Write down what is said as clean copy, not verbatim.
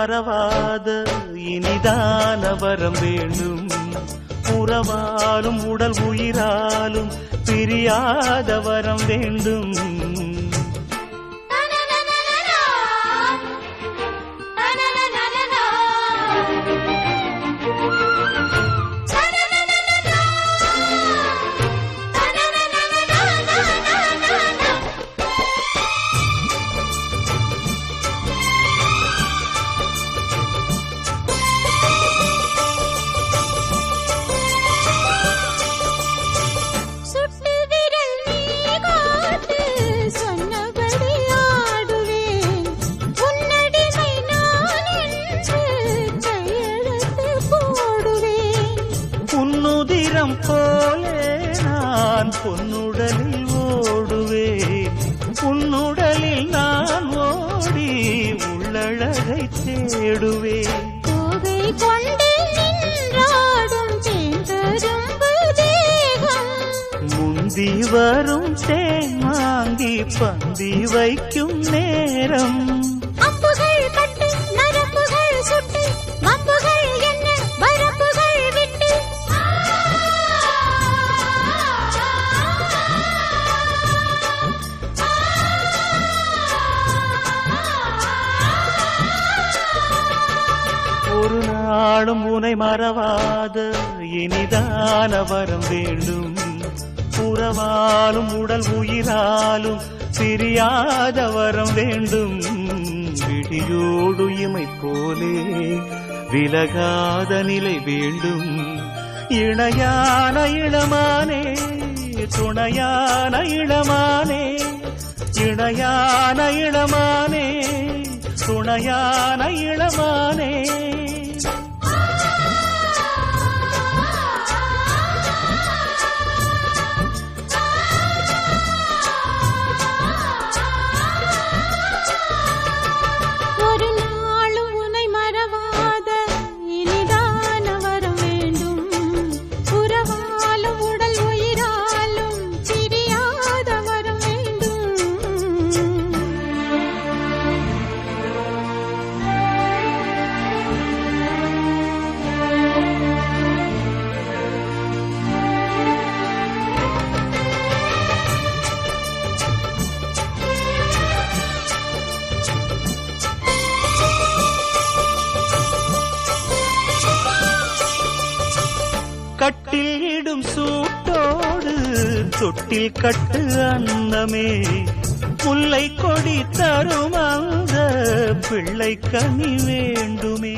மறவாத இனிதான வரம் வேண்டும். உறவாலும் உடல் உயிராலும் பிரியாத வரம் வேண்டும். உன்னுதிரம் போலே நான் பொன்னுடலில் ஓடுவேன். உன்னுடலில் நான் ஓடி உள்ளழகை தேடுவேன். தோகை கொண்டு நின்றாடும் தேந்தரும்பு தேகம், முந்தி வரும் தேன் வாங்கி பந்தி வைக்கும் நேரம். அம்புகள் பட்டு நரம்புகள் சுட்டு வம்புகள் என்ன வரம்புகள் விட்டு ஒரு நாளும் உனை மறவாத இனிதான வரம் வேண்டும். உறவாலும் உடல் உயிராலும் பிரியாத வரம் வேண்டும். விடியோடு இமை போலே விலகாத நிலை வேண்டும். இணையான இளமானே துணையான இளமானே, இணையான இளமானே துணையான இளமானே. ஒரு நாளும் உன்னை மறவாத இனிதான வரம் வேண்டும். உறவாலும் உடல் உயிராலும் பிரியாத வரம் வேண்டும். கட்டில் இடும் சூட்டோடு தொட்டில் கட்டு அன்னமே, முல்லை கொடி தரும் அந்த பிள்ளை கனி வேண்டுமே.